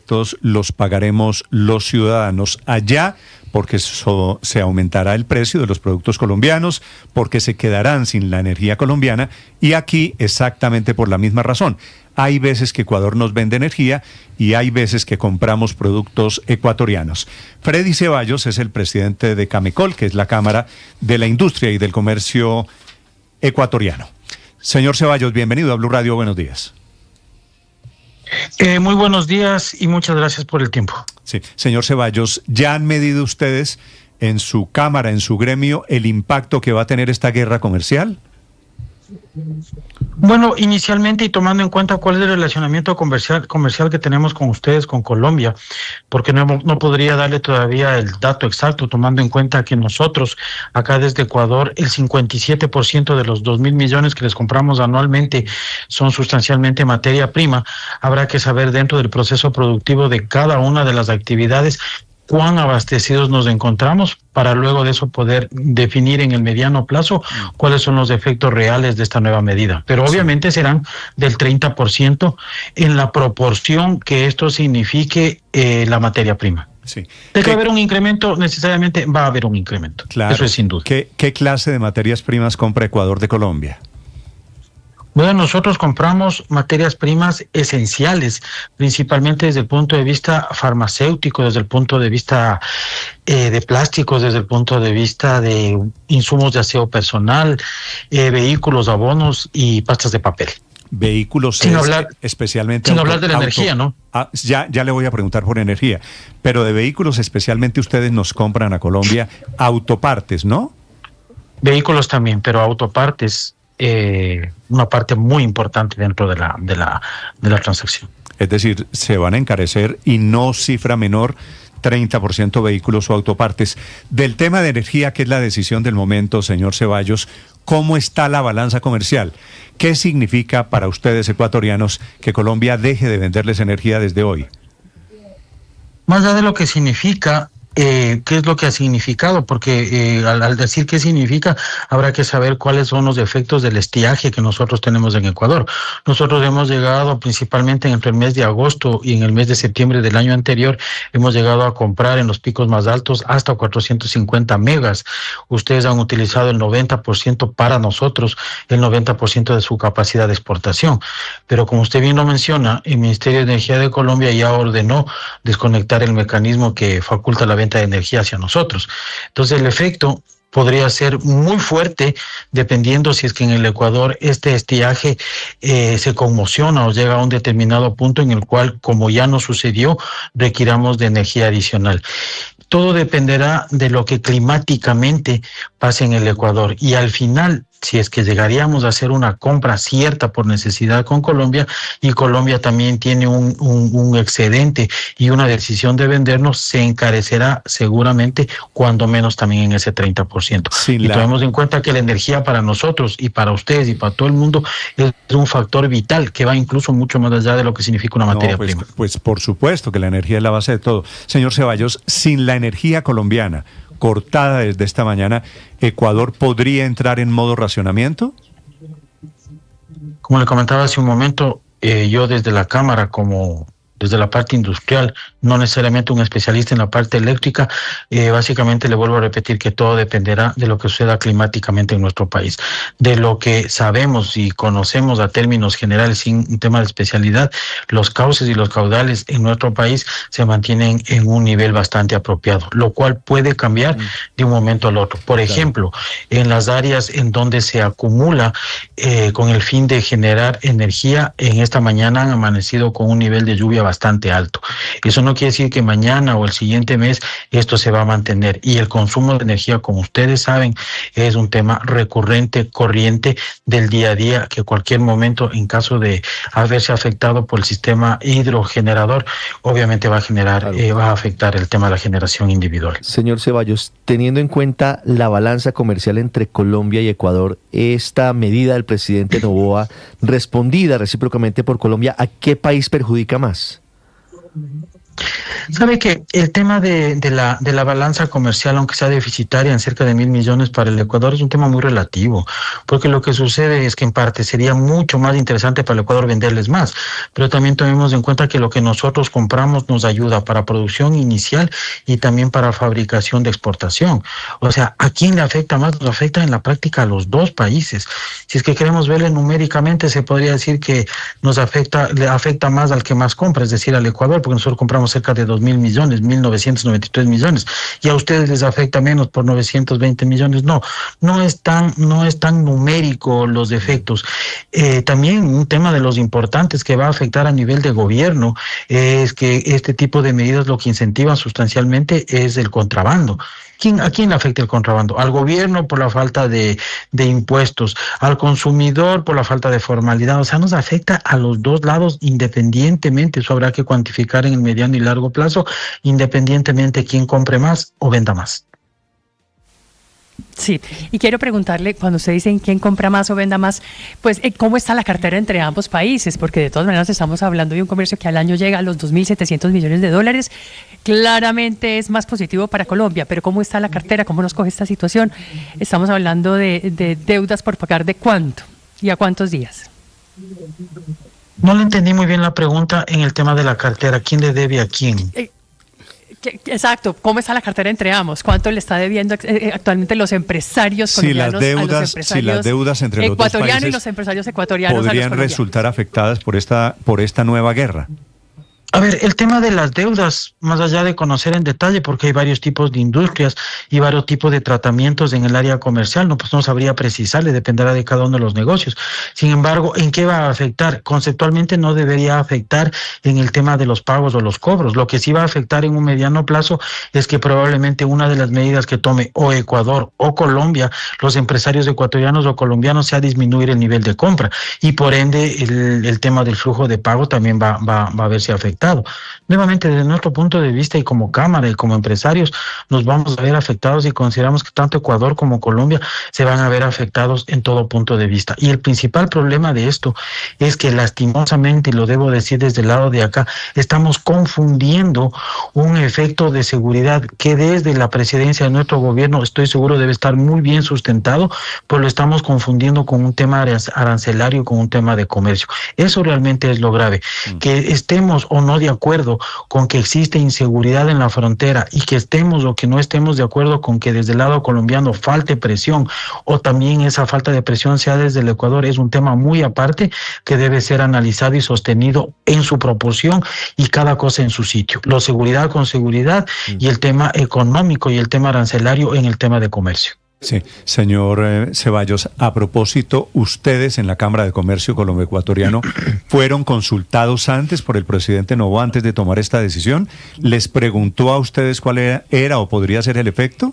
efectos los pagaremos los ciudadanos allá, porque se aumentará el precio de los productos colombianos, porque se quedarán sin la energía colombiana, y aquí exactamente por la misma razón. Hay veces que Ecuador nos vende energía y hay veces que compramos productos ecuatorianos. Freddy Ceballos es el presidente de Camecol, que es la Cámara de la Industria y del Comercio ecuatoriano. Señor Ceballos, bienvenido a Blue Radio, buenos días. Muy buenos días y muchas gracias por el tiempo. Sí, señor Ceballos, ¿ya han medido ustedes en su Cámara, en su gremio, el impacto que va a tener esta guerra comercial? Bueno, inicialmente y tomando en cuenta cuál es el relacionamiento comercial que tenemos con ustedes, con Colombia, porque no podría darle todavía el dato exacto, tomando en cuenta que nosotros, acá desde Ecuador, el 57% de los 2.000 millones que les compramos anualmente son sustancialmente materia prima. Habrá que saber dentro del proceso productivo de cada una de las actividades cuán abastecidos nos encontramos para luego de eso poder definir en el mediano plazo cuáles son los efectos reales de esta nueva medida. Pero obviamente serán del 30% en la proporción que esto signifique la materia prima. Sí. ¿De que haber un incremento? Necesariamente va a haber un incremento. Claro. Eso es sin duda. ¿Qué clase de materias primas compra Ecuador de Colombia? Bueno, nosotros compramos materias primas esenciales, principalmente desde el punto de vista farmacéutico, desde el punto de vista de plásticos, desde el punto de vista de insumos de aseo personal, vehículos, abonos y pastas de papel. Vehículos, especialmente... Sin hablar de la energía, ¿no? Ya le voy a preguntar por energía, pero de vehículos especialmente ustedes nos compran a Colombia autopartes, ¿no? Vehículos también, pero autopartes... una parte muy importante dentro de la transacción. Es decir, se van a encarecer y no cifra menor, 30% vehículos o autopartes. Del tema de energía, que es la decisión del momento, señor Ceballos, ¿cómo está la balanza comercial? ¿Qué significa para ustedes ecuatorianos que Colombia deje de venderles energía desde hoy? Más allá de lo que significa... ¿qué es lo que ha significado? Porque al decir qué significa, habrá que saber cuáles son los efectos del estiaje que nosotros tenemos en Ecuador. Nosotros hemos llegado principalmente entre el mes de agosto y en el mes de septiembre del año anterior, hemos llegado a comprar en los picos más altos hasta 450 megas. Ustedes han utilizado el 90% para nosotros, el 90% de su capacidad de exportación. Pero como usted bien lo menciona, el Ministerio de Energía de Colombia ya ordenó desconectar el mecanismo que faculta la venta de energía hacia nosotros. Entonces el efecto podría ser muy fuerte dependiendo si es que en el Ecuador este estiaje se conmociona o llega a un determinado punto en el cual, como ya nos sucedió, requiramos de energía adicional. Todo dependerá de lo que climáticamente pase en el Ecuador y al final, si es que llegaríamos a hacer una compra cierta por necesidad con Colombia y Colombia también tiene un excedente y una decisión de vendernos, se encarecerá seguramente, cuando menos también en ese 30%. Y tomemos en cuenta que la energía para nosotros y para ustedes y para todo el mundo es un factor vital que va incluso mucho más allá de lo que significa una materia prima. Pues por supuesto que la energía es la base de todo. Señor Ceballos, sin la energía colombiana cortada desde esta mañana, ¿Ecuador podría entrar en modo racionamiento? Como le comentaba hace un momento, yo desde la Cámara, desde la parte industrial, no necesariamente un especialista en la parte eléctrica, básicamente le vuelvo a repetir que todo dependerá de lo que suceda climáticamente en nuestro país. De lo que sabemos y conocemos a términos generales, sin un tema de especialidad, los cauces y los caudales en nuestro país se mantienen en un nivel bastante apropiado, lo cual puede cambiar de un momento al otro. Por ejemplo, en las áreas en donde se acumula con el fin de generar energía, en esta mañana han amanecido con un nivel de lluvia bastante alto. Eso no quiere decir que mañana o el siguiente mes esto se va a mantener. Y el consumo de energía, como ustedes saben, es un tema recurrente, corriente del día a día, que cualquier momento, en caso de haberse afectado por el sistema hidrogenerador, obviamente va a afectar el tema de la generación individual. Señor Ceballos, teniendo en cuenta la balanza comercial entre Colombia y Ecuador, esta medida del presidente Noboa, respondida recíprocamente por Colombia, ¿a qué país perjudica más? Sabe que el tema de la balanza comercial, aunque sea deficitaria en cerca de 1.000 millones para el Ecuador, es un tema muy relativo, porque lo que sucede es que en parte sería mucho más interesante para el Ecuador venderles más, pero también tomemos en cuenta que lo que nosotros compramos nos ayuda para producción inicial y también para fabricación de exportación. O sea, ¿a quién le afecta más? Nos afecta en la práctica a los dos países. Si es que queremos verle numéricamente, se podría decir que le afecta más al que más compra, es decir, al Ecuador, porque nosotros compramos cerca de 2.000 millones, 1.993 millones, y a ustedes les afecta menos por 920 millones. No es tan numérico los efectos. También un tema de los importantes que va a afectar a nivel de gobierno es que este tipo de medidas lo que incentivan sustancialmente es el contrabando. ¿A quién le afecta el contrabando? Al gobierno por la falta de impuestos, al consumidor por la falta de formalidad. O sea, nos afecta a los dos lados independientemente. Eso habrá que cuantificar en el mediano y largo plazo, independientemente quién compre más o venda más. Sí, y quiero preguntarle, cuando usted dice quién compra más o venda más, pues ¿cómo está la cartera entre ambos países? Porque de todas maneras estamos hablando de un comercio que al año llega a los 2.700 millones de dólares. Claramente es más positivo para Colombia, pero ¿cómo está la cartera? ¿Cómo nos coge esta situación? Estamos hablando de deudas por pagar, ¿de cuánto? ¿Y a cuántos días? No le entendí muy bien la pregunta en el tema de la cartera. ¿Quién le debe a quién? Exacto, ¿cómo está la cartera entre ambos? ¿Cuánto le está debiendo actualmente los empresarios colombianos a los empresarios las deudas entre los dos países y los empresarios ecuatorianos podrían resultar afectadas por esta nueva guerra? A ver, el tema de las deudas, más allá de conocer en detalle, porque hay varios tipos de industrias y varios tipos de tratamientos en el área comercial, pues no sabría precisarle, dependerá de cada uno de los negocios. Sin embargo, ¿en qué va a afectar? Conceptualmente no debería afectar en el tema de los pagos o los cobros. Lo que sí va a afectar en un mediano plazo es que probablemente una de las medidas que tome o Ecuador o Colombia, los empresarios ecuatorianos o colombianos, sea disminuir el nivel de compra y por ende el tema del flujo de pago también va a verse afectado. Nuevamente, desde nuestro punto de vista y como Cámara y como empresarios, nos vamos a ver afectados y consideramos que tanto Ecuador como Colombia se van a ver afectados en todo punto de vista. Y el principal problema de esto es que lastimosamente, y lo debo decir desde el lado de acá, estamos confundiendo un efecto de seguridad que desde la presidencia de nuestro gobierno, estoy seguro, debe estar muy bien sustentado, pues lo estamos confundiendo con un tema arancelario, con un tema de comercio. Eso realmente es lo grave. Que estemos o no de acuerdo con que existe inseguridad en la frontera y que estemos o que no estemos de acuerdo con que desde el lado colombiano falte presión o también esa falta de presión sea desde el Ecuador, es un tema muy aparte que debe ser analizado y sostenido en su proporción y cada cosa en su sitio. Lo seguridad con seguridad y el tema económico y el tema arancelario en el tema de comercio. Sí, señor Ceballos, a propósito, ustedes en la Cámara de Comercio Colombo-Ecuatoriano fueron consultados antes por el presidente Noboa antes de tomar esta decisión. ¿Les preguntó a ustedes cuál era o podría ser el efecto?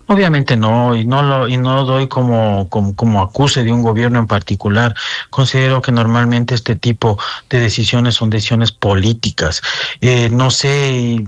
Obviamente no, y no doy como acuse de un gobierno en particular. Considero que normalmente este tipo de decisiones son decisiones políticas. No sé.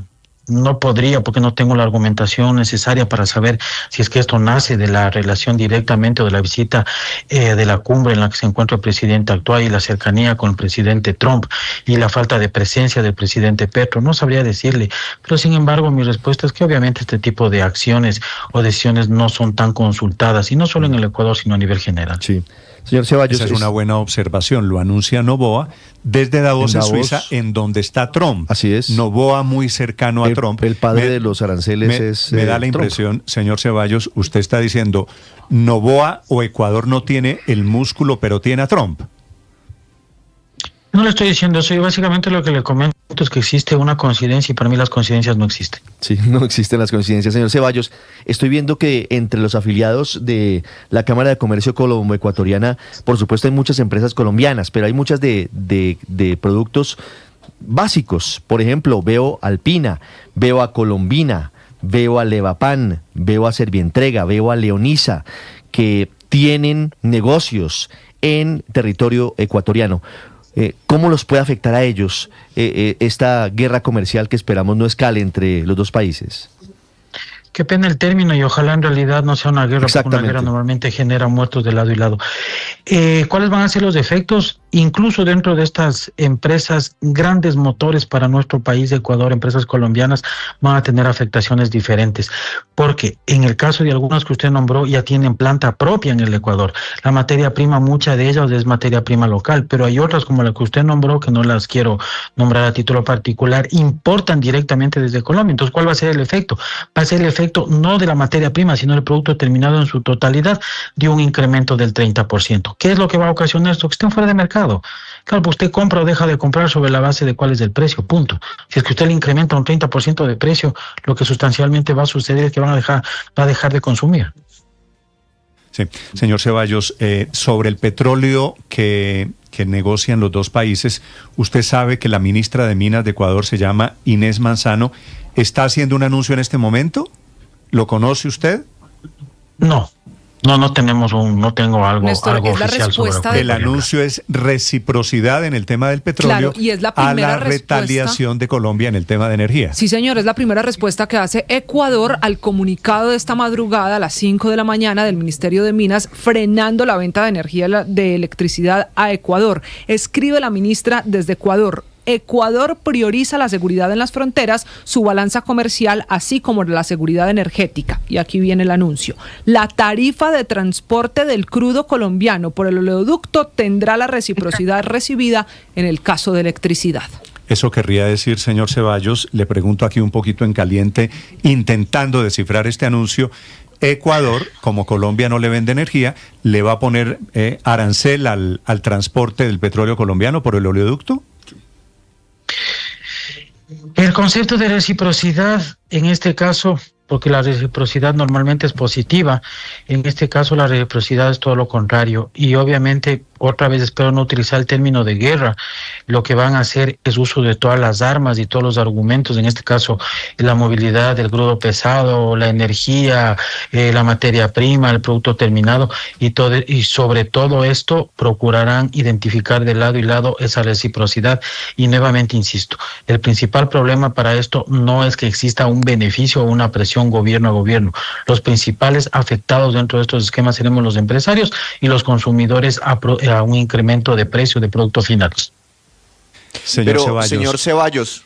No podría, porque no tengo la argumentación necesaria para saber si es que esto nace de la relación directamente o de la visita de la cumbre en la que se encuentra el presidente actual y la cercanía con el presidente Trump y la falta de presencia del presidente Petro. No sabría decirle, pero sin embargo mi respuesta es que obviamente este tipo de acciones o decisiones no son tan consultadas, y no solo en el Ecuador, sino a nivel general. Sí. Señor Ceballos, esa es una buena observación. Lo anuncia Noboa desde Davos, en Suiza, en donde está Trump. Así es. Noboa muy cercano a Trump. El padre de los aranceles me da la impresión, señor Ceballos, usted está diciendo, Noboa o Ecuador no tiene el músculo, pero tiene a Trump. No le estoy diciendo eso, yo básicamente lo que le comento es que existe una coincidencia y para mí las coincidencias no existen. Sí, no existen las coincidencias. Señor Ceballos, estoy viendo que entre los afiliados de la Cámara de Comercio Colombo-Ecuatoriana, por supuesto hay muchas empresas colombianas, pero hay muchas de productos básicos. Por ejemplo, veo Alpina, veo a Colombina, veo a Levapan, veo a Servientrega, veo a Leonisa, que tienen negocios en territorio ecuatoriano. ¿Cómo los puede afectar a ellos esta guerra comercial que esperamos no escale entre los dos países? Qué pena el término y ojalá en realidad no sea una guerra, porque una guerra normalmente genera muertos de lado y lado. ¿Cuáles van a ser los efectos? Incluso dentro de estas empresas, grandes motores para nuestro país de Ecuador, empresas colombianas, van a tener afectaciones diferentes, porque en el caso de algunas que usted nombró, ya tienen planta propia en el Ecuador. La materia prima, mucha de ellas es materia prima local, pero hay otras como la que usted nombró, que no las quiero nombrar a título particular, importan directamente desde Colombia. Entonces, ¿cuál va a ser el efecto? Va a ser el efecto no de la materia prima, sino del producto terminado en su totalidad, de un incremento del 30%. ¿Qué es lo que va a ocasionar esto? Que estén fuera de mercado. Claro, pues usted compra o deja de comprar sobre la base de cuál es el precio, punto. Si es que usted le incrementa un 30% de precio, lo que sustancialmente va a suceder es que va a dejar de consumir. Sí, señor Ceballos, sobre el petróleo que negocian los dos países, usted sabe que la ministra de Minas de Ecuador se llama Inés Manzano. ¿Está haciendo un anuncio en este momento? ¿Lo conoce usted? No tengo algo, Néstor, algo es la oficial respuesta sobre El anuncio es reciprocidad en el tema del petróleo, Claro, y es la a primera la retaliación de Colombia en el tema de energía. Sí, señor, es la primera respuesta que hace Ecuador al comunicado de esta madrugada a las 5 de la mañana del Ministerio de Minas frenando la venta de energía de electricidad a Ecuador. Escribe la ministra desde Ecuador: Ecuador prioriza la seguridad en las fronteras, su balanza comercial, así como la seguridad energética. Y aquí viene el anuncio. La tarifa de transporte del crudo colombiano por el oleoducto tendrá la reciprocidad recibida en el caso de electricidad. Eso querría decir, señor Ceballos, le pregunto aquí un poquito en caliente, intentando descifrar este anuncio. Ecuador, como Colombia no le vende energía, ¿le va a poner arancel al transporte del petróleo colombiano por el oleoducto? El concepto de reciprocidad, en este caso, porque la reciprocidad normalmente es positiva, en este caso la reciprocidad es todo lo contrario. Y obviamente, otra vez espero no utilizar el término de guerra, lo que van a hacer es uso de todas las armas y todos los argumentos, en este caso la movilidad del crudo pesado, la energía, la materia prima, el producto terminado, y sobre todo esto procurarán identificar de lado y lado esa reciprocidad. Y nuevamente insisto, el principal problema para esto no es que exista un beneficio o una presión gobierno a gobierno. Los principales afectados dentro de estos esquemas seremos los empresarios y los consumidores a un incremento de precio de productos finales. Señor Ceballos. Señor Ceballos.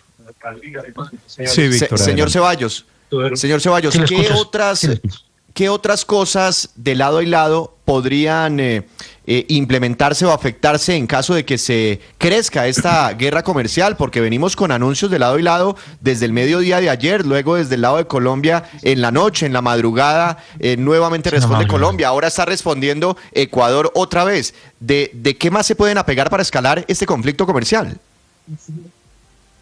Sí, Víctor. Señor Ceballos. Señor Ceballos, Sí, ¿qué otras cosas de lado y lado podrían implementarse o afectarse en caso de que se crezca esta guerra comercial? Porque venimos con anuncios de lado y lado desde el mediodía de ayer, luego desde el lado de Colombia en la noche, en la madrugada, nuevamente responde Colombia, ahora está respondiendo Ecuador otra vez. ¿De qué más se pueden apegar para escalar este conflicto comercial?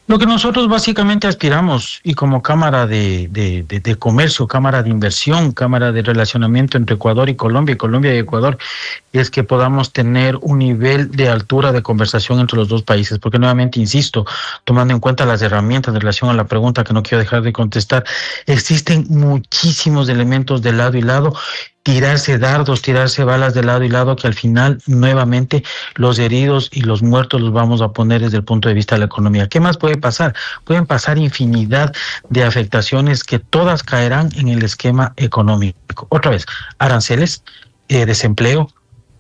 Lo que nosotros básicamente aspiramos, y como Cámara de Comercio, Cámara de Inversión, Cámara de Relacionamiento entre Ecuador y Colombia y Ecuador, es que podamos tener un nivel de altura de conversación entre los dos países, porque nuevamente insisto, tomando en cuenta las herramientas en relación a la pregunta que no quiero dejar de contestar, existen muchísimos elementos de lado y lado, tirarse dardos, tirarse balas de lado y lado, que al final nuevamente los heridos y los muertos los vamos a poner desde el punto de vista de la economía. ¿Qué más puede pasar? Pueden pasar infinidad de afectaciones que todas caerán en el esquema económico. Otra vez, aranceles, desempleo,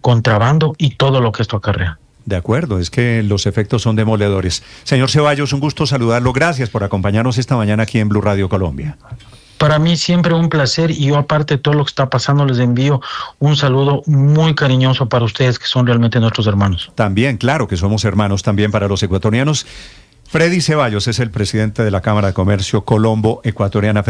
contrabando y todo lo que esto acarrea. De acuerdo, es que los efectos son demoledores. Señor Ceballos, un gusto saludarlo. Gracias por acompañarnos esta mañana aquí en Blue Radio Colombia. Para mí siempre un placer, y yo aparte de todo lo que está pasando les envío un saludo muy cariñoso para ustedes, que son realmente nuestros hermanos. También, claro que somos hermanos también para los ecuatorianos. Freddy Ceballos es el presidente de la Cámara de Comercio Colombo Ecuatoriana. Feliz